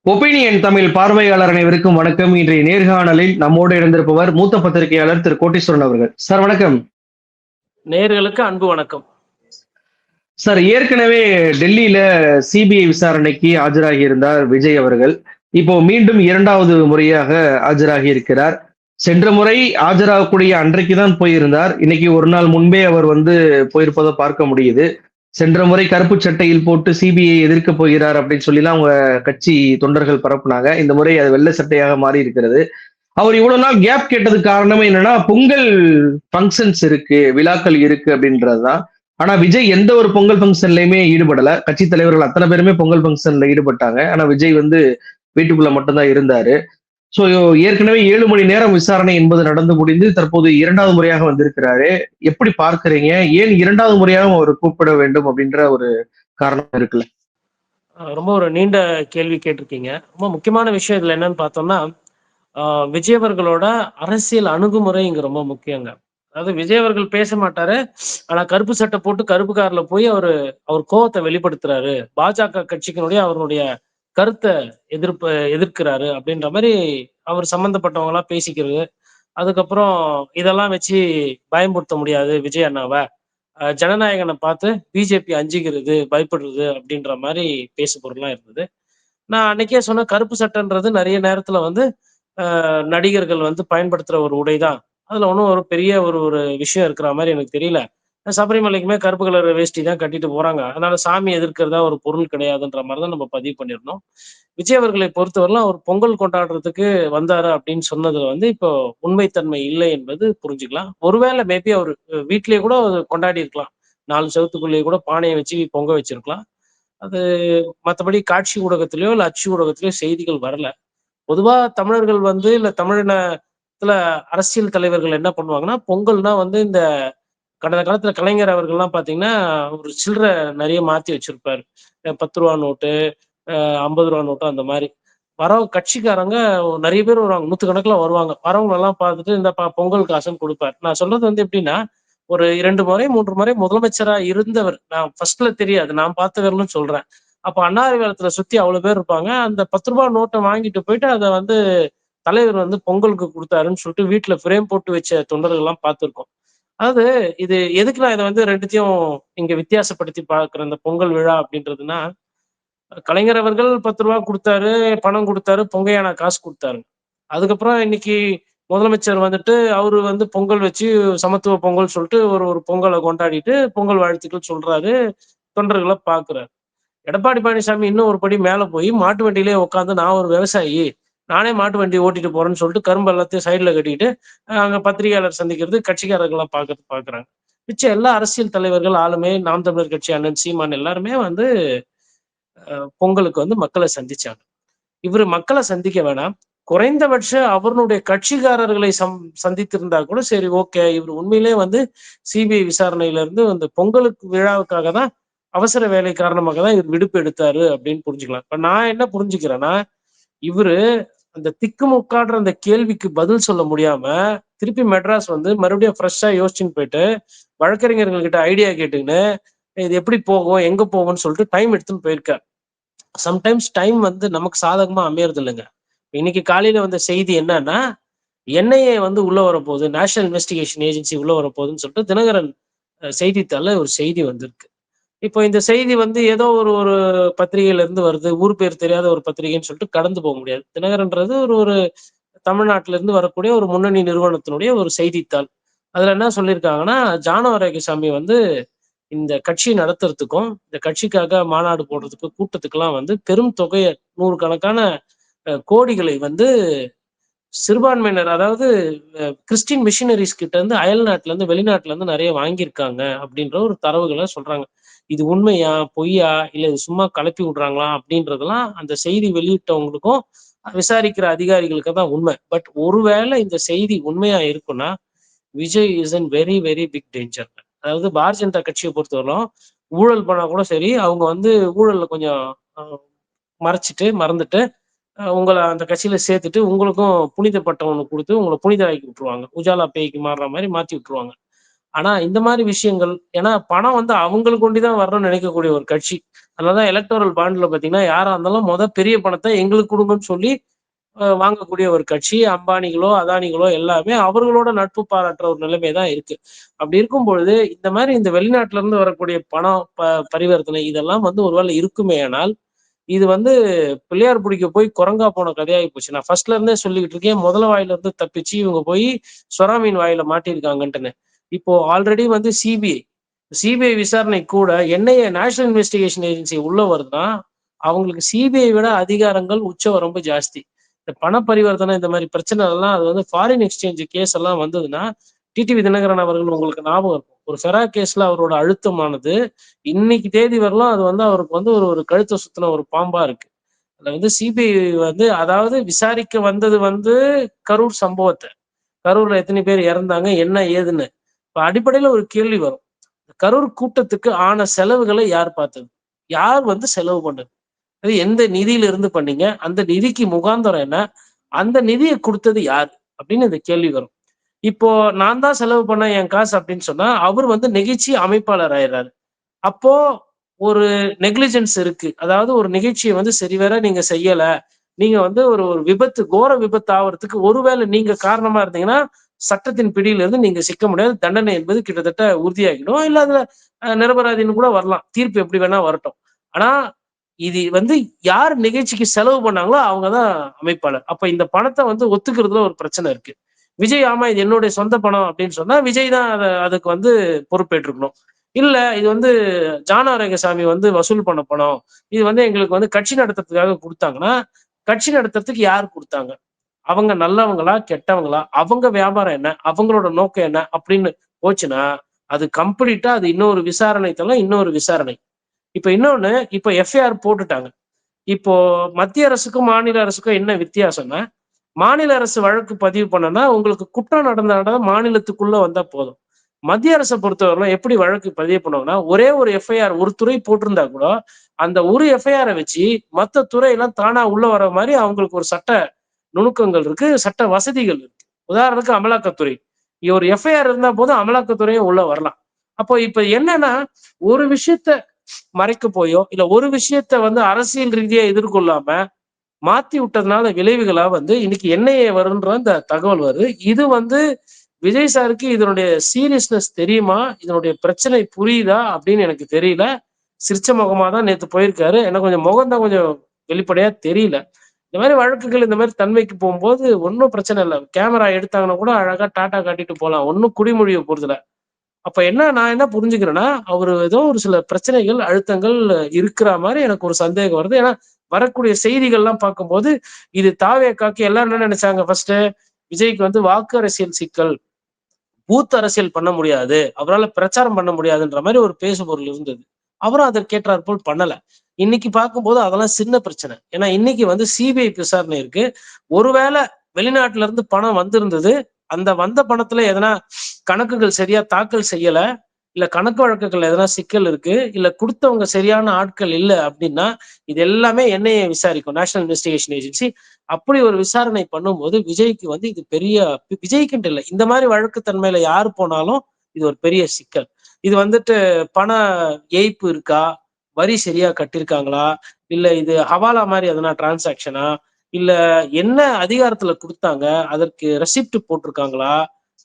Opinion Tamil பார்வையாளர் அனைவருக்கும் வணக்கம். இன்றைய நேர்காணலில் நம்மோடு இருந்திருப்பவர் மூத்த பத்திரிகையாளர் திரு கோட்டீஸ்வரன் அவர்கள். சார் வணக்கம். நேயர்களுக்கு அன்பு வணக்கம். சார், ஏற்கனவே டெல்லியில சிபிஐ விசாரணைக்கு ஆஜராகி இருந்தார் விஜய் அவர்கள். இப்போ மீண்டும் இரண்டாவது முறையாக ஆஜராகி இருக்கிறார். சென்ற முறை ஆஜராகக்கூடிய அன்றைக்கு தான் போயிருந்தார். இன்னைக்கு ஒரு நாள் முன்பே அவர் போயிருப்பதை பார்க்க முடியுது. சென்ற முறை கருப்பு சட்டையில் போட்டு சிபிஐ எதிர்க்க போகிறார் அப்படின்னு சொல்லிலாம் அவங்க கட்சி தொண்டர்கள் பரப்புனாங்க. இந்த முறை அது வெள்ளை சட்டையாக மாறி இருக்கிறது. அவர் இவ்வளவு நாள் கேப் கேட்டதுக்கு காரணமே என்னன்னா, பொங்கல் ஃபங்க்ஷன்ஸ் இருக்கு, விழாக்கள் இருக்கு அப்படின்றதுதான். ஆனா விஜய் எந்த ஒரு பொங்கல் ஃபங்க்ஷன்லயுமே ஈடுபடல. கட்சி தலைவர்கள் அத்தனை பேருமே பொங்கல் ஃபங்க்ஷன்ல ஈடுபட்டாங்க. ஆனா விஜய் வீட்டுக்குள்ள மட்டும்தான் இருந்தாரு. சோ ஏற்கனவே 7 மணி நேரம் விசாரணை என்பது நடந்து முடிந்து தற்போது இரண்டாவது முறையாக வந்திருக்கிறாரு. எப்படி பார்க்கிறீங்க? ஏன் இரண்டாவது முறையாக அவர் கூப்பிட வேண்டும் அப்படின்ற ஒரு காரணம் இருக்குல்ல? ரொம்ப ஒரு நீண்ட கேள்வி கேட்டிருக்கீங்க. ரொம்ப முக்கியமான விஷயம் இதுல என்னன்னு பார்த்தோம்னா, விஜய் அவர்களோட அரசியல் அணுகுமுறை இங்க ரொம்ப முக்கியங்க. அதாவது விஜய் அவர்கள் பேச மாட்டாரு. ஆனா கருப்பு சட்டை போட்டு கருப்பு கார்ல போய் அவர் கோவத்தை வெளிப்படுத்துறாரு. பாஜக கட்சிக்கினுடைய அவருடைய கருத்தை எதிர்க்கிறாரு அப்படின்ற மாதிரி அவர் சம்பந்தப்பட்டவங்க எல்லாம் பேசிக்கிறது. அதுக்கப்புறம் இதெல்லாம் வச்சு பயன்படுத்த முடியாது விஜய் அண்ணாவை. ஜனநாயகனை பார்த்து பிஜேபி அஞ்சுகிறது, பயப்படுறது அப்படின்ற மாதிரி பேசு பொருள்லாம் இருந்தது. நான் அன்னைக்கே சொன்ன கருப்பு சட்டைன்றது நிறைய நேரத்துல நடிகர்கள் பயன்படுத்துற ஒரு உடைதான். அதுல ஒன்றும் ஒரு பெரிய ஒரு ஒரு விஷயம் இருக்கிற மாதிரி எனக்கு தெரியல. சபரிமலைக்குமே கருப்பு கலர் வேஷ்டி தான் கட்டிட்டு போறாங்க. அதனால சாமி எதிர்க்கிறதா ஒரு பொருள் கிடையாதுன்ற மாதிரி தான் நம்ம பதிவு பண்ணிருந்தோம். விஜய் அவர்களை பொறுத்தவரைலாம் அவர் பொங்கல் கொண்டாடுறதுக்கு வந்தாரு அப்படின்னு சொன்னதுல இப்போ உண்மைத்தன்மை இல்லை என்பது புரிஞ்சுக்கலாம். ஒருவேளை மேபி அவர் வீட்லயே கூட கொண்டாடி இருக்கலாம். 4 செவத்துக்குள்ளேயே கூட பானையை வச்சு பொங்க வச்சிருக்கலாம். அது மற்றபடி காட்சி ஊடகத்திலயோ இல்ல அச்சு ஊடகத்திலயோ செய்திகள் வரல. பொதுவா தமிழர்கள் இல்ல தமிழினத்துல அரசியல் தலைவர்கள் என்ன பண்ணுவாங்கன்னா, பொங்கல்னா இந்த கடந்த காலத்துல கலைஞர் அவர்கள்லாம் பாத்தீங்கன்னா, ஒரு சில்லறை நிறைய மாத்தி வச்சிருப்பாரு. 10 ரூபா நோட்டு, 50 ரூபா நோட்டு அந்த மாதிரி. கட்சிக்காரங்க நிறைய பேர் வருவாங்க. 100 கணக்குல வருவாங்க. வரவங்க எல்லாம் பார்த்துட்டு இந்த பொங்கல் காசுன்னு கொடுப்பாரு. நான் சொல்றது எப்படின்னா, ஒரு 2 முறை 3 முறை முதலமைச்சரா இருந்தவர். நான் ஃபர்ஸ்ட்ல தெரியாது. நான் பார்த்தவர்னு சொல்றேன். அப்ப அண்ணா அறிவாலயத்துல சுத்தி அவ்வளவு பேர் இருப்பாங்க. அந்த 10 ரூபாய் நோட்டை வாங்கிட்டு போயிட்டு அதை தலைவர் பொங்கலுக்கு கொடுத்தாருன்னு சொல்லிட்டு வீட்டுல ஃப்ரேம் போட்டு வச்ச தொண்டர்கள் எல்லாம் பார்த்திருக்கோம். அதாவது இது எதுக்கு நான் இதை ரெண்டுத்தையும் இங்க வித்தியாசப்படுத்தி பார்க்கிறேன் இந்த பொங்கல் விழா அப்படின்றதுன்னா, கலைஞர் அவர்கள் 10 ரூபாய் கொடுத்தாரு, பணம் கொடுத்தாரு, பொங்கையான காசு கொடுத்தாரு. அதுக்கப்புறம் இன்னைக்கு முதலமைச்சர் அவரு பொங்கல் வச்சு சமத்துவ பொங்கல் சொல்லிட்டு ஒரு ஒரு பொங்கலை கொண்டாடிட்டு பொங்கல் வாழ்த்துக்கள் சொல்றாரு, தொண்டர்களை பாக்குறாரு. எடப்பாடி பழனிசாமி இன்னும் ஒரு படி மேல போய் மாட்டு வண்டியிலே உட்காந்து நான் ஒரு விவசாயி, நானே மாட்டு வண்டி ஓட்டிட்டு போறேன்னு சொல்லிட்டு கரும்பு எல்லாத்தையும் சைட்ல கட்டிட்டு அங்க பத்திரிகையாளர் சந்திக்கிறது, கட்சிக்காரர்கள்லாம் பாக்குறாங்க. மிச்சம் எல்லா அரசியல் தலைவர்கள் ஆளுமே, நாம் தமிழர் கட்சி அண்ணன் சீமான் எல்லாருமே பொங்கலுக்கு மக்களை சந்திச்சாங்க. இவரு மக்களை சந்திக்க வேணாம், குறைந்தபட்ச அவருடைய கட்சிக்காரர்களை சந்தித்திருந்தா கூட சரி, ஓகே, இவர் உண்மையிலே சிபிஐ விசாரணையில இருந்து பொங்கலுக்கு விழாவுக்காக தான் அவசர வேலை காரணமாக தான் இவர் விடுப்பு எடுத்தாரு அப்படின்னு புரிஞ்சுக்கலாம். இப்ப நான் என்ன புரிஞ்சுக்கிறேன்னா, இவரு அந்த திக்குமுக்காடுற அந்த கேள்விக்கு பதில் சொல்ல முடியாம திருப்பி மெட்ராஸ் மறுபடியும் ஃப்ரெஷ்ஷா யோசிச்சுன்னு போயிட்டு வழக்கறிஞர்கள் கிட்ட ஐடியா கேட்டுக்கின்னு இது எப்படி போகும், எங்க போகும்னு சொல்லிட்டு டைம் எடுத்துன்னு போயிருக்காரு. சம்டைம்ஸ் டைம் நமக்கு சாதகமா அமையறது இல்லைங்க. இன்னைக்கு காலையில வந்த செய்தி என்னன்னா, என்ஐஏ உள்ள வரப்போகுது, நேஷனல் இன்வெஸ்டிகேஷன் ஏஜென்சி உள்ள வரப்போகுதுன்னு சொல்லிட்டு தினகரன் செய்தித்தாள்ல ஒரு செய்தி வந்திருக்கு. இப்போ இந்த செய்தி ஏதோ ஒரு ஒரு பத்திரிகையில இருந்து வருது, ஊர் பேர் தெரியாத ஒரு பத்திரிகைன்னு சொல்லிட்டு கடந்து போக முடியாது. தினகரன்றது ஒரு ஒரு தமிழ்நாட்டில இருந்து வரக்கூடிய ஒரு முன்னணி நிறுவனத்தினுடைய ஒரு செய்தித்தாள். அதுல என்ன சொல்லியிருக்காங்கன்னா, ஜானோ ஆரோக்கியசாமி இந்த கட்சி நடத்துறதுக்கும் இந்த கட்சிக்காக மாநாடு போடுறதுக்கு கூட்டத்துக்கெல்லாம் பெரும் தொகையை 100 கணக்கான கோடிகளை சிறுபான்மையினர், அதாவது கிறிஸ்டின் மிஷினரிஸ் கிட்ட இருந்து அயல்நாட்டுல இருந்து வெளிநாட்டுல இருந்து நிறைய வாங்கியிருக்காங்க அப்படின்ற ஒரு தரவுகளை சொல்றாங்க. இது உண்மையா பொய்யா இல்ல இது சும்மா கலப்பி விடுறாங்களா அப்படின்றதெல்லாம் அந்த செய்தி வெளியிட்டவங்களுக்கும் விசாரிக்கிற அதிகாரிகளுக்கு தான் உண்மை. பட் ஒருவேளை இந்த செய்தி உண்மையா இருக்குன்னா, Vijay is in very very big danger. அதாவது பாரதிய ஜனதா கட்சியை பொறுத்தவரைக்கும் ஊழல் பண்ணா கூட சரி, அவங்க ஊழல்ல கொஞ்சம் மறந்துட்டு உங்களை அந்த கட்சியில சேர்த்துட்டு உங்களுக்கும் புனித பட்டம் ஒண்ணு கொடுத்து உங்களை புனித ஆக்கி விட்டுருவாங்க. உஜாலா பேய்க்கு மாறுற மாதிரி மாத்தி விட்டுருவாங்க. ஆனா இந்த மாதிரி விஷயங்கள், ஏன்னா பணம் வந்து அவங்களுக்கு ஒண்டிதான் வரணும்னு நினைக்கக்கூடிய ஒரு கட்சி. அதனாலதான் எலக்டோரல் பாண்ட்ல பாத்தீங்கன்னா, யாரா இருந்தாலும் பெரிய பணத்தை எங்களுக்கு குடுங்கன்னு சொல்லி வாங்கக்கூடிய ஒரு கட்சி. அம்பானிகளோ, அதானிகளோ எல்லாமே அவர்களோட நட்பு பாராட்டுற ஒரு நிலைமை தான் இருக்கு. அப்படி இருக்கும் பொழுது, இந்த மாரி இந்த வெளிநாட்டுல இருந்து வரக்கூடிய பணம் பரிவர்த்தனை இதெல்லாம் வந்து ஒருவேளை இருக்குமேயானால், இது வந்து பிள்ளையார் பிடிக்க போய் குரங்கா போன கதையாகி போச்சு. நான் ஃபர்ஸ்ட்ல இருந்தே சொல்லிக்கிட்டு இருக்கேன். முதல வாயில இருந்து தப்பிச்சு இவங்க போய் சொறா மீன் வாயில மாட்டியிருக்காங்கன்ட்டுன்னு. இப்போ ஆல்ரெடி வந்து சிபிஐ விசாரணை கூட என்ஐஏ நேஷனல் இன்வெஸ்டிகேஷன் ஏஜென்சி உள்ள வருதுன்னா, அவங்களுக்கு சிபிஐ விட அதிகாரங்கள் உச்சவரம்பு ஜாஸ்தி. இந்த பண பரிவர்த்தனை இந்த மாரி பிரச்சனை எல்லாம் அது வந்து ஃபாரின் எக்ஸ்சேஞ்ச் கேஸ் எல்லாம் வந்ததுன்னா, டிடிவி தினகரன் அவர்கள் உங்களுக்கு ஞாபகம் இருக்கும். ஒரு ஃபெரா கேஸ்ல அவரோட அழுத்தமானது இன்னைக்கு தேதி வரலும் அது வந்து அவருக்கு வந்து ஒரு ஒரு கழுத்த சுத்தின ஒரு பாம்பா இருக்கு. அதுல வந்து சிபிஐ வந்து அதாவது விசாரிக்க வந்தது வந்து கரூர் சம்பவத்த. கரூர்ல எத்தனை பேர் இறந்தாங்க, என்ன ஏதுன்னு. இப்ப அடிப்படையில ஒரு கேள்வி வரும். கரூர் கூட்டத்துக்கு ஆன செலவுகளை யார் பார்த்தது? யார் வந்து செலவு பண்ணது? அது எந்த நிதியில இருந்து பண்ணீங்க? அந்த நிதிக்கு முகாந்தரம் என்ன? அந்த நிதிய குடுத்தது யாரு? அப்படின்னு இந்த கேள்வி வரும். இப்போ நான் தான் செலவு பண்ணேன் என் காசு அப்படின்னு சொன்னா, அவர் வந்து நெகிழ்ச்சி அமைப்பாளர் ஆயிடுறாரு. அப்போ ஒரு நெக்லிஜென்ஸ் இருக்கு. அதாவது ஒரு நிகழ்ச்சிய வந்து சரிவர நீங்க செய்யல. நீங்க வந்து ஒரு ஒரு விபத்து, கோர விபத்து ஆவறதுக்கு ஒருவேளை நீங்க காரணமா இருந்தீங்கன்னா, சட்டத்தின் பிடியிலிருந்து நீங்க சிக்க முடியாது. தண்டனை என்பது கிட்டத்தட்ட உறுதியாகிடும். இல்ல அதுல நிரபராதின்னு கூட வரலாம். தீர்ப்பு எப்படி வேணா வரட்டும். ஆனா, இது வந்து யார் நிகழ்ச்சிக்கு செலவு பண்ணாங்களோ அவங்க தான் அமைப்பாளர். அப்ப இந்த பணத்த வந்து ஒத்துக்கிறதுல ஒரு பிரச்சனை இருக்கு. விஜய் ஆமா இது என்னுடைய சொந்த பணம் அப்படின்னு சொன்னா, விஜய் தான் அதுக்கு வந்து பொறுப்பேற்றுக்கணும். இல்ல இது வந்து ஜான் ஆரோக்கியசாமி வந்து வசூல் பண்ண பணம். இது வந்து எங்களுக்கு வந்து கட்சி நடத்துறதுக்காக குடுத்தாங்கன்னா, கட்சி நடத்துறதுக்கு யார் குடுத்தாங்க? அவங்க நல்லவங்களா? கெட்டவங்களா? அவங்க வியாபாரம் என்ன? அவங்களோட நோக்கம் என்ன? அப்படின்னு போச்சுன்னா, அது கம்ப்ளீட்டா அது இன்னொரு விசாரணை தளம், இன்னொரு விசாரணை. இப்ப இன்னொன்னு, இப்ப எஃப்ஐஆர் போட்டுட்டாங்க. இப்போ மத்திய அரசுக்கும், மாநில அரசுக்கும் என்ன வித்தியாசம்னா, மாநில அரசு வழக்கு பதிவு பண்ணனா, உங்களுக்கு குற்றம் நடந்த இடம் மாநிலத்துக்குள்ள வந்தா போதும். மத்திய அரச பொறுத்தவரையிலும் எப்படி வழக்கு பதிவு பண்ணுவாங்கன்னா, ஒரே ஒரு எஃப்ஐஆர் ஒரு துறை போட்டிருந்தா கூட, அந்த ஒரு எஃப்ஐஆர வச்சு மத்த துறையெல்லாம் தானா உள்ள வர மாரி அவங்களுக்கு ஒரு சட்ட நுணுக்கங்கள் இருக்கு, சட்ட வசதிகள் இருக்கு. உதாரணத்துக்கு அமலாக்கத்துறை. ஒரு எஃப்ஐஆர் இருந்தா போதும் அமலாக்கத்துறையும் உள்ள வரலாம். அப்போ இப்ப என்னன்னா, ஒரு விஷயத்த மறைக்க போயோ, இல்ல ஒரு விஷயத்த வந்து அரசியல் ரீதியா எதிர்கொள்ளாம மாத்தி விட்டதுனால விளைவுகளா வந்து இன்னைக்கு என்ஐஏ வரும்ன்ற அந்த தகவல் வருது. இது வந்து விஜய் சாருக்கு இதனுடைய சீரியஸ்னஸ் தெரியுமா? இதனுடைய பிரச்சனை புரியுதா? அப்படின்னு எனக்கு தெரியல. சிரிச்ச முகமா தான் நேத்து போயிருக்காரு. எனக்கு கொஞ்சம் முகம் தான் கொஞ்சம் வெளிப்படையா தெரியல. இந்த மாரி வழக்குகள் இந்த மாரி தன்மைக்கு போம்போது ஒண்ணும் பிரச்சனை இல்ல. கேமரா எடுத்தாங்கன்னா கூட அழகா டாட்டா காட்டிட்டு போலாம். ஒண்ணும் குடிமொழிய போறதில்ல. அப்ப என்ன நான் என்ன புரிஞ்சுக்கிறேன்னா, அவரு ஏதோ ஒரு சில பிரச்சனைகள், அழுத்தங்கள் இருக்கிற மாரி எனக்கு ஒரு சந்தேகம் வருது. ஏன்னா, வரக்கூடிய செய்திகள்லாம் பார்க்கும்போது, இது தாவேகாக்கு எல்லாரும் என்ன நெனச்சாங்க ஃபர்ஸ்ட்டு? விஜய்க்கு வந்து வாக்கு அரசியல் சிக்கல், பூத் அரசியல் பண்ண முடியாது. அவரால பிரச்சாரம் பண்ண முடியாதுன்ற மாரி ஒரு பேசுபொருள் இருந்தது. அவரும் அதற்கேற்றார் போல் பண்ணல. இன்னைக்கு பார்க்கும்போது அதெல்லாம் சின்ன பிரச்சனை. ஏன்னா, இன்னைக்கு வந்து சிபிஐ விசாரணை இருக்கு. ஒருவேள வெளிநாட்டுல இருந்து பணம் வந்திருந்தது. அந்த வந்த பணத்துல எதனா கணக்குகள் சரியா தாக்கல் செய்யல. இல்ல கணக்கு வழக்குகள்ல எதனா சிக்கல் இருக்கு. இல்ல குடுத்தவங்க சரியான ஆட்கள் இல்ல அப்டின்னா, இது எல்லாமே என்ஐஏ விசாரிக்கும். National investigation agency. அப்படி ஒரு விசாரணை பண்ணும்போது, விஜய்க்கு வந்து இது பெரிய விஜய்க்குன்ட்டு இல்ல. இந்த மாரி வழக்கு தன்மையில யார் போனாலும், இது ஒரு பெரிய சிக்கல். இது வந்துட்டு பண ஏய்ப்பு இருக்கா? வரி சரியா கட்டியிருக்காங்களா? இல்ல இது ஹவாலா மாரி எதனா டிரான்சாக்ஷனா? இல்ல என்ன அதிகாரத்துல குடுத்தாங்க? அதற்கு ரெசிப்ட் போட்டிருக்காங்களா?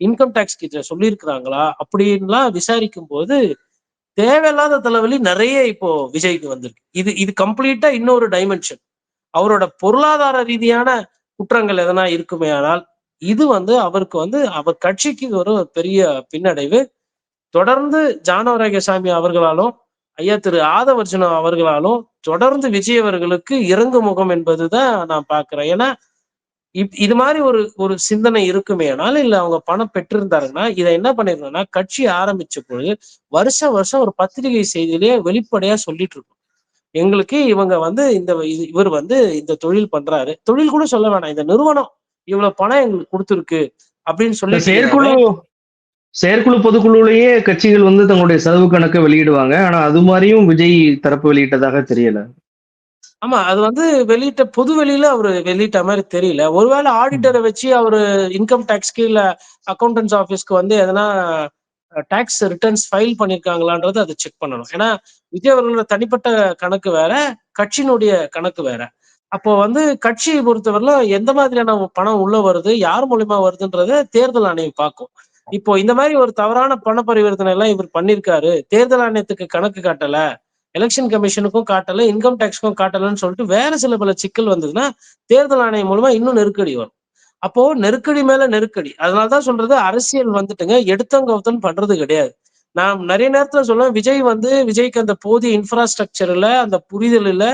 இன்கம் டாக்ஸ் கிட்ட சொல்லியிருக்கிறாங்களா? அப்படின்லாம் விசாரிக்கும்போது, தேவையில்லாத தலைவலி நெறைய இப்போ விஜய்க்கு வந்திருக்கு. இது இது கம்ப்ளீட்டா இன்னொரு டைமென்ஷன். அவரோட பொருளாதார ரீதியான குற்றங்கள் எதனா இருக்குமேயானால், இது வந்து அவருக்கு வந்து அவர் கட்சிக்கு ஒரு பெரிய பின்னடைவு. தொடர்ந்து ஜானவராயசாமி அவர்களாலும், ஐயா திரு ஆதவர்ஜுனா அவர்களாலும் தொடர்ந்து விஜய் அவர்களுக்கு இறங்கு முகம் என்பதுதான் நான் பார்க்கிறேன். ஏன்னா, இது மாரி ஒரு ஒரு சிந்தனை இருக்குமேயானால், இல்ல அவங்க பணம் பெற்றிருந்தாருன்னா, இத என்ன பண்ணிருக்கணும்னா, கட்சி ஆரம்பிச்ச பொழுது வருஷம் வருஷம் ஒரு பத்திரிகை செய்தியிலேயே வெளிப்படையா சொல்லிட்டு இருக்கணும். எங்களுக்கு இவங்க வந்து இவர் வந்து இந்த தொழில் பண்றாரு. தொழில் கூட சொல்ல வேணாம். இந்த நிறுவனம் இவ்வளவு பணம் எங்களுக்கு குடுத்திருக்கு அப்படின்னு இந்த சொல்லிட்டீங்கன்னாவே செயற்குழு பொதுக்குழுலயே கட்சிகள் வந்து தங்களுடைய செலவு கணக்க வெளியிடுவாங்க. ஆனா அது மாரியும் விஜய் தரப்பு வெளியிட்டதாக தெரியல. ஆமா. அது வந்து வெளியிட்ட பொது வெளியில அவரு வெளியிட்ட மாரி தெரியல. ஒருவேள ம். ஆடிட்டர வச்சு அவரு இன்கம் டாக்ஸ்க்கு இல்ல அக்கவுண்டன்ட்ஸ் ஆபீஸ்க்கு வந்து எதனா டாக்ஸ் ரிட்டர்ன்ஸ் ஃபைல் பண்ணிருக்காங்களான்றது அதை செக் பண்ணணும். ஏன்னா விஜய் அவர்களோட தனிப்பட்ட கணக்கு வேற, கட்சியினுடைய கணக்கு வேற. அப்போ வந்து கட்சியை பொறுத்தவரையில எந்த மாதிரியான பணம் உள்ள வருது, யார் மூலியமா வருதுன்றத தேர்தல் ஆணையம் பார்க்கும். இப்போ இந்த மாதிரி ஒரு தவறான பண பரிவர்த்தனை எல்லாம் இவர் பண்ணிருக்காரு, தேர்தல் ஆணையத்துக்கு கணக்கு காட்டல, எலெக்ஷன் கமிஷனுக்கும் காட்டல, இன்கம் டேக்ஸ்க்கும் காட்டலன்னு சொல்லிட்டு வேற சில பல சிக்கல் வந்ததுன்னா தேர்தல் ஆணையம் மூலமா இன்னும் நெருக்கடி வரும். அப்போ நெருக்கடி மேல நெருக்கடி. அதனாலதான் சொல்றது அரசியல் வந்துட்டுங்க எடுத்தவங்க கவுத்தன்னு பண்றது கிடையாது. நான் நிறைய நேரத்துல சொல்லுவேன், விஜய் வந்து விஜய்க்கு அந்த போதிய இன்ஃப்ராஸ்ட்ரக்சர் இல்ல, அந்த புரிதல் இல்ல,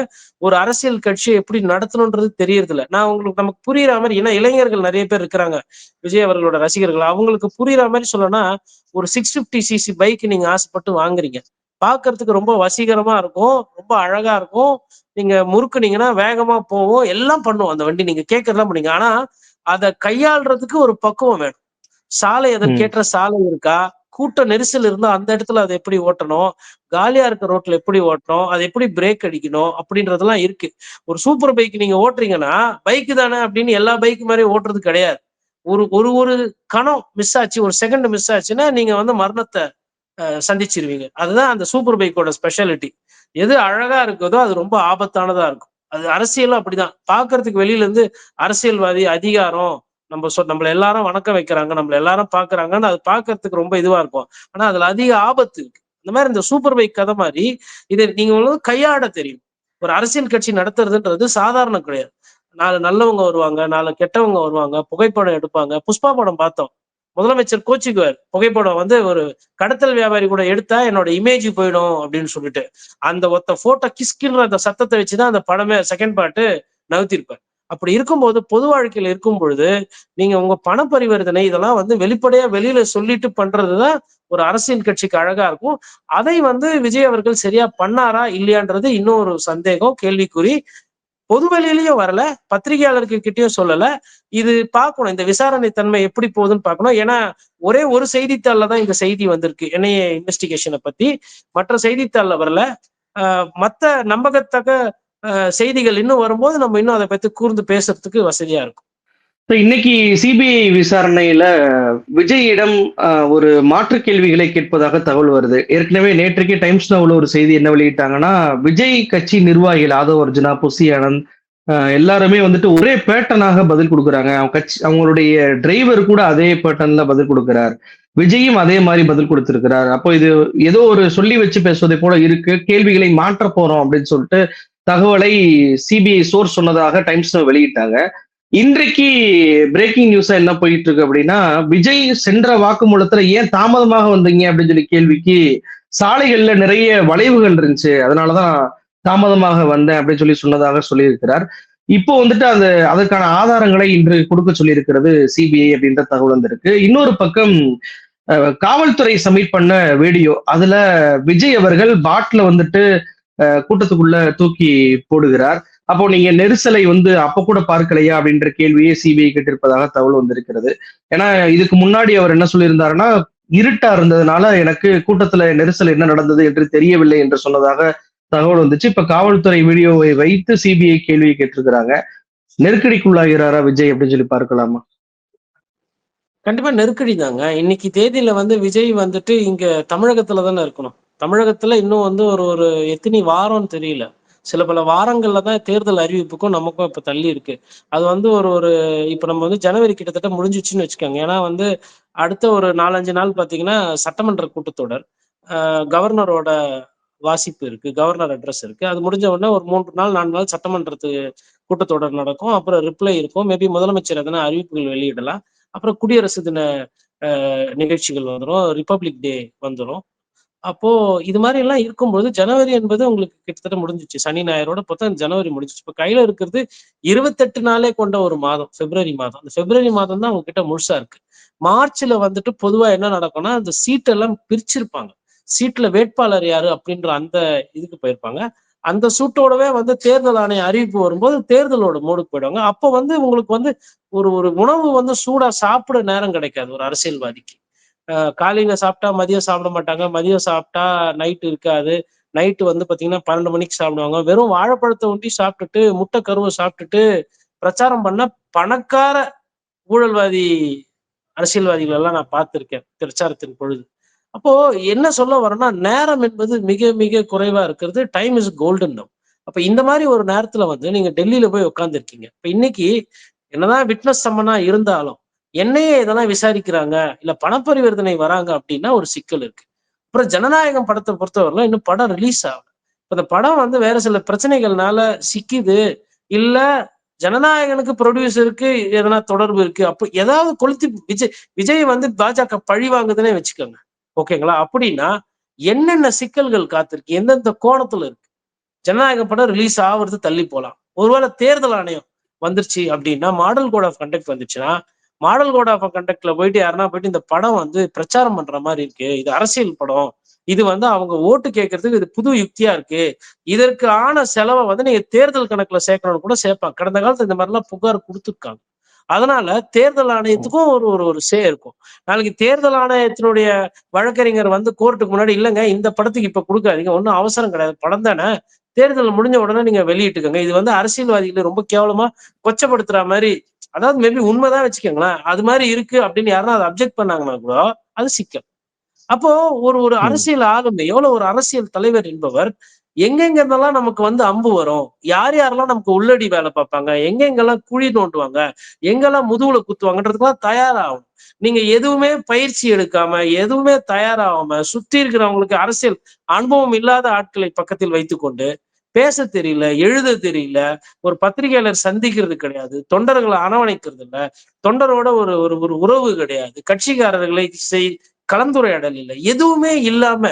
ஒரு அரசியல் கட்சியை எப்படி நடத்தணும்ன்றது தெரியறது இல்ல. நான் உங்களுக்கு நமக்கு புரியுற மாதிரி, ஏன்னா இளைஞர்கள் நிறைய பேர் இருக்கிறாங்க விஜய் அவர்களோட ரசிகர்கள், அவங்களுக்கு புரியுற மாதிரி சொல்லணும்னா, ஒரு 650cc பைக் நீங்க ஆசைப்பட்டு வாங்குறீங்க, பாக்குறதுக்கு ரொம்ப வசீகரமா இருக்கும், ரொம்ப அழகா இருக்கும், நீங்க முறுக்குனீங்கன்னா வேகமா போவோம், எல்லாம் பண்ணுவோம் அந்த வண்டி, நீங்க கேட்கறதெல்லாம் பண்ணீங்க. ஆனா அதை கையாள்றதுக்கு ஒரு பக்குவம் வேணும். சாலை ம். அதற்கேற்ற சாலை இருக்கா, கூட்ட நெரிசல் இருந்தா அந்த இடத்துல அதை எப்படி ஓட்டணும், காலியா இருக்க ரோட்ல எப்படி ஓட்டணும், அது எப்படி பிரேக் அடிக்கணும் அப்படின்றதெல்லாம் இருக்கு. ஒரு சூப்பர் பைக் நீங்க ஓட்டுறீங்கன்னா பைக் தானே அப்படின்னு எல்லா பைக் மாதிரி ஓட்டுறது கிடையாது. ஒரு ஒரு ஒரு கணம் மிஸ் ஆச்சு, ஒரு செகண்ட் மிஸ் ஆச்சுன்னா நீங்க வந்து மரணத்தை சந்திச்சிருவீங்க. அதுதான் அந்த சூப்பர் பைக்கோட ஸ்பெஷாலிட்டி. எது அழகா இருக்குதோ அது ரொம்ப ஆபத்தானதா இருக்கும். அது அரசியலும் அப்படிதான். பார்க்கறதுக்கு வெளியில இருந்து அரசியல்வாதி, அதிகாரம், நம்மள எல்லாரும் வணக்கம் வைக்கிறாங்க, நம்மள எல்லாரும் பார்க்கறாங்கன்னு அது பார்க்கறதுக்கு ரொம்ப இதுவா இருக்கும். ஆனா அதுல அதிக ஆபத்து இருக்கு. இந்த மாதிரி இந்த சூப்பர் பைக் கதை மாதிரி இதை நீங்க வந்து கையாட தெரியும். ஒரு அரசியல் கட்சி நடத்துறதுன்றது சாதாரணம் கிடையாது. 4 நல்லவங்க வருவாங்க, 4 கெட்டவங்க வருவாங்க, புகைப்படம் எடுப்பாங்க. புஷ்பா படம் பார்த்தோம். முதலமைச்சர் கோச்சுக்குவார். புகைப்படம் வந்து ஒரு கடத்தல் வியாபாரி கூட எடுத்தா என்னோட இமேஜ் போயிடும் அப்படின்னு சொல்லிட்டு. அந்த ஒத்த போட்டோ கிஸ்கின்ற அந்த சத்தத்தை வச்சுதான் அந்த படமே செகண்ட் பார்ட் நகர்த்திருப்பார். அப்படி இருக்கும்போது பொது வாழ்க்கையில இருக்கும் பொழுது நீங்க உங்க பண பரிவர்த்தனை இதெல்லாம் வந்து வெளிப்படையா வெளியில சொல்லிட்டு பண்றதுதான் ஒரு அரசியல் கட்சிக்கு அழகா இருக்கும். அதை வந்து விஜய் அவர்கள் சரியா பண்ணாரா இல்லையான்றது இன்னும் ஒரு சந்தேகம், கேள்விக்குறி. பொது வெளியிலயும் வரல, பத்திரிகையாளர்கள் கிட்டயும் சொல்லல. இது பார்க்கணும், இந்த விசாரணை தன்மை எப்படி போகுதுன்னு பார்க்கணும். ஏன்னா ஒரே ஒரு செய்தித்தாள்ல தான் இந்த செய்தி வந்திருக்கு, என்ஐஏ இன்வெஸ்டிகேஷனை பத்தி. மற்ற செய்தித்தாள்ல வரல. மத்த நம்பகத்தக்க செய்திகள் இன்னும் வரும்போது நம்ம இன்னும் அதை பத்தி கூர்ந்து பேசுறதுக்கு வசதியா இருக்கும். இப்ப இன்னைக்கு சிபிஐ விசாரணையில விஜயிடம் ஒரு மாற்று கேள்விகளை கேட்பதாக தகவல் வருது. ஏற்கனவே நேற்றைக்கு டைம்ஸ் நவ்ல ஒரு செய்தி என்ன வெளியிட்டாங்கன்னா, விஜய் கட்சி நிர்வாகிகள் ஆதவ் அர்ஜுனா, புசி ஆனந்த் எல்லாருமே வந்துட்டு ஒரே பேட்டர்னாக பதில் குடுக்குறாங்க. அவங்களுடைய டிரைவர் கூட அதே பேட்டர்ன்ல பதில் குடுக்கிறார். விஜயும் அதே மாரி பதில் குடுத்திருக்கிறார். அப்போ இது ஏதோ ஒரு சொல்லி வச்சு பேசுவதை போல இருக்கு. கேள்விகளை மாற்றப் போறோம் அப்படின்னு சொல்லிட்டு தகவலை சிபிஐ சோர்ஸ் சொன்னதாக டைம்ஸ் நவ் வெளியிட்டாங்க. இன்றைக்கு பிரேக்கிங் நியூஸா என்ன போயிட்டு இருக்கு அப்படின்னா, விஜய் சென்ற வாக்குமூலத்துல ஏன் தாமதமாக வந்தீங்க அப்படின்னு சொல்லி கேள்விக்கு, சாலைகள்ல நிறைய வளைவுகள் இருந்துச்சு, அதனாலதான் தாமதமாக வந்தேன் அப்படின்னு சொல்லி சொன்னதாக சொல்லியிருக்கிறார். இப்போ வந்துட்டு அதற்கான ஆதாரங்களை இன்று கொடுக்க சொல்லியிருக்கிறது சிபிஐ அப்படின்ற தகவல் வந்திருக்கு. இன்னொரு பக்கம் காவல்துறை சப்மிட் பண்ண வீடியோ, அதுல விஜய் அவர்கள் பாட்டில வந்துட்டு கூட்டத்துக்குள்ள தூக்கி போடுகிறார். அப்போ நீங்க நெரிசலை வந்து அப்ப கூட பார்க்கலையா அப்படின்ற கேள்வியை சிபிஐ கேட்டிருப்பதாக தகவல் வந்திருக்கிறது. ஏன்னா இதுக்கு முன்னாடி அவர் என்ன சொல்லியிருந்தாருன்னா, இருட்டா இருந்ததுனால எனக்கு கூட்டத்துல நெரிசல் என்ன நடந்தது என்று தெரியவில்லை என்று சொன்னதாக தகவல் வந்துச்சு. இப்ப காவல்துறை வீடியோவை வைத்து சிபிஐ கேள்வி கேட்டிருக்கிறாங்க. நெருக்கடிக்குள்ளாகிறாரா விஜய் அப்படின்னு சொல்லி பார்க்கலாமா? கண்டிப்பா நெருக்கடி தாங்க. இன்னைக்கு தேதியில வந்து விஜய் வந்துட்டு இங்க தமிழகத்துல தானே இருக்கணும். தமிழகத்துல இன்னும் வந்து ஒரு ஒரு எத்தனை வாரம்னு தெரியல. சில பல வாரங்கள்ல தான் தேர்தல் அறிவிப்புக்கும் நமக்கும் இப்ப தள்ளி இருக்கு. அது வந்து ஒரு ஒரு இப்ப நம்ம வந்து ஜனவரி கிட்டத்தட்ட முடிஞ்சிச்சுன்னு வச்சுக்கோங்க. ஏன்னா வந்து அடுத்த ஒரு 4-5 நாள் பாத்தீங்கன்னா சட்டமன்ற கூட்டத்தொடர். கவர்னரோட வாசிப்பு இருக்கு, கவர்னர் அட்ரஸ் இருக்கு. அது முடிஞ்ச உடனே ஒரு 3 நாள் 4 நாள் சட்டமன்றத்துக்கு கூட்டத்தொடர் நடக்கும். அப்புறம் ரிப்ளை இருக்கும். மேபி முதலமைச்சர் எதனா அறிவிப்புகள் வெளியிடலாம். அப்புறம் குடியரசு தின நிகழ்ச்சிகள் வந்துடும், ரிப்பப்ளிக் டே வந்துடும். அப்போ இது மாதிரி எல்லாம் இருக்கும்போது ஜனவரி என்பது உங்களுக்கு கிட்டத்தட்ட முடிஞ்சிச்சு. சனி ஞாயிறோட பார்த்தா ஜனவரி முடிஞ்சிச்சு. இப்ப கையில இருக்கிறது 28 நாளே கொண்ட ஒரு மாதம், பிப்ரவரி மாதம். அந்த பிப்ரவரி மாதம் தான் அவங்க கிட்ட முழுசா இருக்கு. மார்ச்ல வந்துட்டு பொதுவா என்ன நடக்கும்னா, அந்த சீட் எல்லாம் பிரிச்சிருப்பாங்க. சீட்ல வேட்பாளர் யாரு அப்படின்ற அந்த இதுக்கு போயிருப்பாங்க. அந்த சூட்டோடவே வந்து தேர்தல் ஆணைய அறிவிப்பு வரும்போது தேர்தலோட மோடுக்கு போயிடுவாங்க. அப்போ வந்து உங்களுக்கு வந்து ஒரு ஒரு உணவு வந்து சூடா சாப்பிட நேரம் கிடைக்காது ஒரு அரசியல்வாதிக்கு. காலையில சாப்பிட்டா மதியம் சாப்பிட மாட்டாங்க, மதியம் சாப்பிட்டா நைட்டு இருக்காது. நைட்டு வந்து பாத்தீங்கன்னா 12 மணிக்கு சாப்பிடுவாங்க. வெறும் வாழைப்பழத்தை ஒண்டி சாப்பிட்டுட்டு முட்டை கருவை சாப்பிட்டுட்டு பிரச்சாரம் பண்ண பணக்கார ஊழல்வாதி அரசியல்வாதிகள் எல்லாம் நான் பார்த்திருக்கேன் பிரச்சாரத்தின் பொழுது. அப்போ என்ன சொல்ல வரேன்னா, நேரம் என்பது மிக மிக குறைவா இருக்கிறது. Time is golden now. அப்ப இந்த மாரி ஒரு நேரத்துல வந்து நீங்க டெல்லியில போய் உட்கார்ந்திருக்கீங்க. இப்ப இன்னைக்கு என்னதான் விட்னஸ் சம்மனா இருந்தாலும், என்னையே இதெல்லாம் விசாரிக்கிறாங்க, இல்ல பணப்பரிவர்த்தனை வராங்க அப்படின்னா ஒரு சிக்கல் இருக்கு. அப்புறம் ஜனநாயகம் படத்த பொறுத்தவரையிலும் இன்னும் படம் ரிலீஸ் ஆகல. இப்ப இந்த படம் வந்து வேற சில பிரச்சனைகள்னால சிக்கிது. இல்ல ஜனநாயகனுக்கு புரொடியூசருக்கு எதனா தொடர்பு இருக்கு. அப்ப ஏதாவது கொளுத்தி விஜய் வந்து பாஜக பழி வாங்குதுன்னே வச்சுக்கோங்க. ஓகேங்களா? அப்படின்னா என்னென்ன சிக்கல்கள் காத்திருக்கு? எந்தெந்த கோணத்துல இருக்கு? ஜனநாயகம் படம் ரிலீஸ் ஆவறது தள்ளி போலாம். ஒருவேளை தேர்தல் ஆணையம் வந்துருச்சு அப்படின்னா, மாடல் கோட் ஆஃப் கண்டக்ட் வந்துச்சுன்னா, மாடல் கோட் ஆஃப் கண்டக்ட்ல போயிட்டு யாருன்னா போயிட்டு இந்த படம் வந்து பிரச்சாரம் பண்ற மாரி இருக்கு. இது அரசியல் படம். இது வந்து அவங்க ஓட்டு கேட்கறதுக்கு இது புது யுக்தியா இருக்கு. இதற்கு ஆன செலவ வந்து நீங்க தேர்தல் கணக்குல சேர்க்கணும்னு கூட சேர்ப்பாங்க. கடந்த காலத்துல இந்த மாதிரிலாம் புகார் குடுத்துருக்காங்க. அதனால தேர்தல் ஆணையத்துக்கும் ஒரு ஒரு ஒரு இருக்கும். நாளைக்கு தேர்தல் ஆணையத்தினுடைய வழக்கறிஞர் வந்து கோர்ட்டுக்கு முன்னாடி, இல்லங்க இந்த படத்துக்கு இப்ப குடுக்காதீங்க. ஒண்ணும் அவசரம் கிடையாது. படம் தானே. தேர்தல் முடிஞ்ச உடனே நீங்க வெளியிட்டுக்கங்க. இது வந்து அரசியல்வாதிகளை ரொம்ப கேவலமா கொச்சப்படுத்துற மாரி, அதாவது மேபி உண்மைதான் வச்சுக்கோங்களேன். அது மாரி இருக்கு அப்படின்னு யாருன்னா அத அப்ஜெக்ட் பண்ணாங்கன்னா கூட, அது சிக்கல். அப்போ ஒரு ஒரு ம். அரசியல் ஆளுமை, எவ்வளவு ஒரு அரசியல் தலைவர் என்பவர், எங்கெங்க இருந்தெல்லாம் நமக்கு வந்து அம்பு வரும், யார் யாரெல்லாம் நமக்கு உள்ளடி வேலை பார்ப்பாங்க, எங்கெங்கெல்லாம் குழி தோண்டுவாங்க, எங்கெல்லாம் முதுகுல குத்துவாங்கன்றதுக்கெல்லாம் தயாராகணும். நீங்க எதுவுமே பயிற்சி எடுக்காம, எதுவுமே தயாராகாம, சுத்தி இருக்கிறவங்களுக்கு அரசியல் அனுபவம் இல்லாத ஆட்களை பக்கத்தில் வைத்துக்கொண்டு, பேச தெரியல, எழுத தெரியல, ஒரு பத்திரிகையாளர் சந்திக்கிறது கிடையாது, தொண்டர்களை அரவணைக்கிறது இல்ல, தொண்டரோட ஒரு ஒரு ஒரு உறவு கிடையாது, கட்சிக்காரர்களை கலந்துரையாடல் இல்லை, எதுவுமே இல்லாம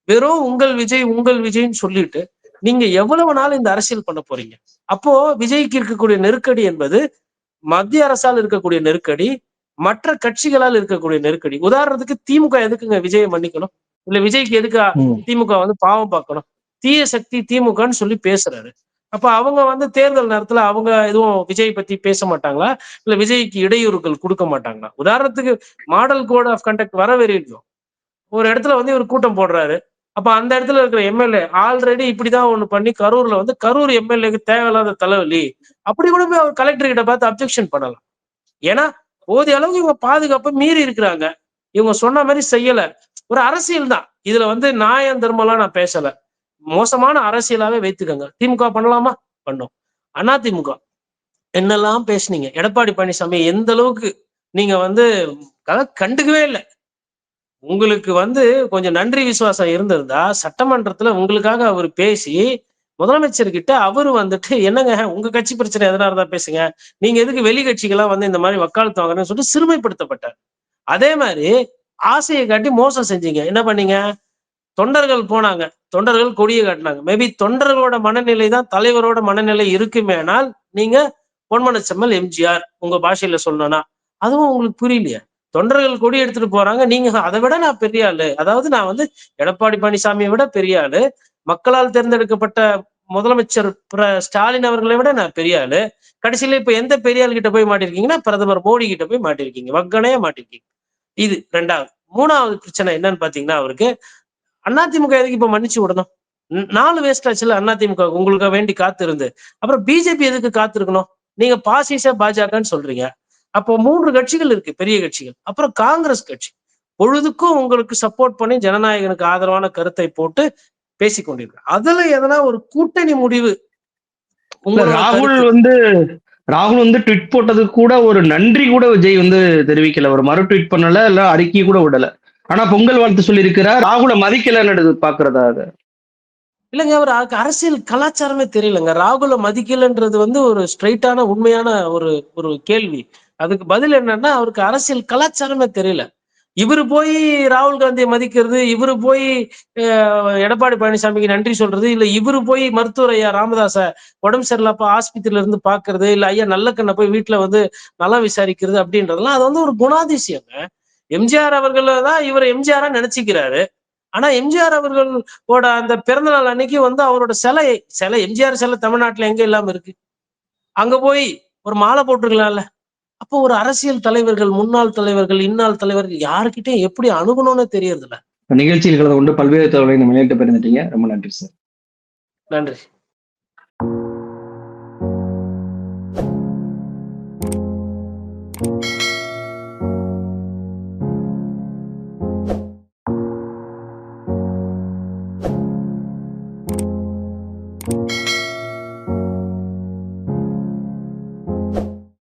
வெறும் உங்கள் விஜய் உங்கள் விஜய்ன்னு சொல்லிட்டு நீங்க எவ்வளவு நாள் இந்த அரசியல் பண்ண போறீங்க? அப்போ விஜய்க்கு இருக்கக்கூடிய நெருக்கடி என்பது மத்திய அரசால் இருக்கக்கூடிய நெருக்கடி, மற்ற கட்சிகளால் இருக்கக்கூடிய நெருக்கடி. உதாரணத்துக்கு திமுக எதுக்குங்க விஜயை மன்னிக்கணும்? இல்ல விஜய்க்கு எதுக்கு ம். திமுக வந்து பாவம் பார்க்கணும்? தீய சக்தி திமுகன்னு சொல்லி பேசுறாரு. அப்ப அவங்க வந்து தேர்தல் நேரத்துல அவங்க எதுவும் விஜய் பத்தி பேச மாட்டாங்களா? இல்ல விஜய்க்கு இடையூறுகள் குடுக்க மாட்டாங்களா? உதாரணத்துக்கு மாடல் கோட் ஆஃப் கண்டக்ட் வர வரைக்கும் ஒரு இடத்துல வந்து இவர் கூட்டம் போடுறாரு. அப்ப அந்த இடத்துல இருக்கிற எம்எல்ஏ ஆல்ரெடி இப்படிதான் ஒண்ணு பண்ணி கரூர்ல வந்து கரூர் எம்எல்ஏக்கு தேவையில்லாத தலைவலி. அப்படி கூட போய் அவர் கலெக்டர் கிட்ட பார்த்து அப்ஜெக்ஷன் பண்ணலாம். ஏன்னா, போதிய அளவுக்கு இவங்க பாதுகாப்ப மீறி இருக்கிறாங்க. இவங்க சொன்ன மாரி செய்யல. ஒரு அரசியல் தான். இதுல வந்து நியாயம், தர்மம்லாம் நான் பேசல. மோசமான அரசியலாவே வைத்துக்கங்க. திமுக பண்ணலாமா? பண்ணும். அதிமுக என்னெல்லாம் பேசுனீங்க? எடப்பாடி பழனிசாமி எந்த அளவுக்கு நீங்க வந்து கண்டுக்கவே இல்ல. உங்களுக்கு வந்து கொஞ்சம் நன்றி விசுவாசம் இருந்திருந்தா, சட்டமன்றத்துல உங்களுக்காக அவரு பேசி, முதலமைச்சர்கிட்ட அவரு வந்துட்டு, "என்னங்க உங்க கட்சி பிரச்சனை எதனா இருந்தா பேசுங்க. நீங்க எதுக்கு வெளி கட்சிக்கெல்லாம் வந்து இந்த மாரி வக்காலத்து வாங்குறேன்னு" சொல்லிட்டு சிறுமைப்படுத்தப்பட்டார். அதே மாரி ஆசைய காட்டி மோசம் செஞ்சீங்க. என்ன பண்ணீங்க? தொண்டர்கள் போனாங்க. தொண்டர்கள் கொடிய காட்டுனாங்க. மேபி தொண்டர்களோட மனநிலை தான் தலைவரோட மனநிலை இருக்குமேனால், நீங்க பொன்மன செம்மல் எம்ஜிஆர் உங்க பாஷையில சொல்லணும்னா. அதுவும் உங்களுக்கு புரியலையே. தொண்டர்கள் கொடி எடுத்துட்டு போறாங்க. நீங்க அத விட நான் பெரிய ஆளு. அதாவது நான் வந்து எடப்பாடி பழனிசாமிய விட பெரிய ஆளு. மக்களால் தேர்ந்தெடுக்கப்பட்ட முதலமைச்சர் ஸ்டாலின் அவர்களை விட நான் பெரிய ஆளு. கடைசியில இப்ப எந்த பெரிய ஆள் கிட்ட போய் மாட்டிருக்கீங்கன்னா, பிரதமர் மோடி கிட்ட போய் மாட்டிருக்கீங்க. வக்கணையா மாட்டிருக்கீங்க. இது 2வது. 3வது பிரச்சனை என்னன்னு பார்த்தீங்கன்னா, அவருக்கு அதிமுக எதுக்கு இப்ப மன்னிச்சு விடணும்? 4 வேஸ்ட் ஆச்சுல்ல அதிமுக உங்களுக்காக வேண்டி காத்திருந்து. அப்புறம் பிஜேபி எதுக்கு காத்திருக்கணும்? நீங்க பாசிச பாஜகன்னு சொல்றீங்க. அப்போ 3 கட்சிகள் இருக்கு, பெரிய கட்சிகள். அப்புறம் காங்கிரஸ் கட்சி. பொழுதுக்கும் உங்களுக்கு சப்போர்ட் பண்ணி ஜனநாயகனுக்கு ஆதரவான கருத்தை போட்டு பேசிக் கொண்டிருக்கு. அதுல எதனா ஒரு கூட்டணி முடிவு இல்ல உங்களோட ராகுல் கருத்து. வந்து ராகுல் வந்து ட்வீட் போட்டதுக்கு கூட ஒரு நன்றி கூட விஜய் வந்து தெரிவிக்கல. ஒரு மறு ட்வீட் பண்ணல, இல்ல அறிக்கை கூட விடல. ஆனா பொங்கல் வாழ்த்து சொல்லியிருக்கிறார். ராகுல மதிக்கலன்னு பாக்குறதா அது? இல்லங்க அவருக்கு அரசியல் கலாச்சாரமே தெரியலங்க. ராகுல மதிக்கலன்றது வந்து ஒரு ஸ்ட்ரெய்ட்டான உண்மையான ஒரு ஒரு கேள்வி. அதுக்கு பதில் என்னன்னா, அவருக்கு அரசியல் கலாச்சாரமே தெரியல. இவரு போய் ராகுல் காந்திய மதிக்கிறது, இவரு போய் எடப்பாடி பழனிசாமிக்கு நன்றி சொல்றது, இல்ல இவரு போய் மருத்துவர் ஐயா ராமதாஸ உடம்பு சரியில்லப்ப ஆஸ்பத்திரியில இருந்து பார்க்கிறது, இல்ல ஐயா நல்லக்கண்ண போய் வீட்ல வந்து நலம் விசாரிக்கிறது அப்படின்றதெல்லாம் அது வந்து ஒரு குணாதிசயங்க. எம்ஜிஆர் அவர்கள தான் இவர எம்ஜிஆரா நெனச்சுக்கிறாரு. ஆனா எம்ஜிஆர் அவர்களோட அந்த பிறந்த நாள் அன்னைக்கு வந்து அவரோட சிலை எம்ஜிஆர் சிலை தமிழ்நாட்டுல எங்க இல்லாம இருக்கு? அங்க போய் ஒரு மாலை போட்டுருக்கலாம்ல. அப்போ ஒரு அரசியல் தலைவர்கள், முன்னாள் தலைவர்கள், இன்னாள் தலைவர்கள் யார்கிட்டயும் எப்படி அணுகணும்னு தெரியறதில்ல. நிகழ்ச்சியில் கலந்து கொண்டு பல்வேறு தகவல்களை நம்ம நேரிட்டு பகிர்ந்துட்டீங்க. ரொம்ப நன்றி சார். நன்றி.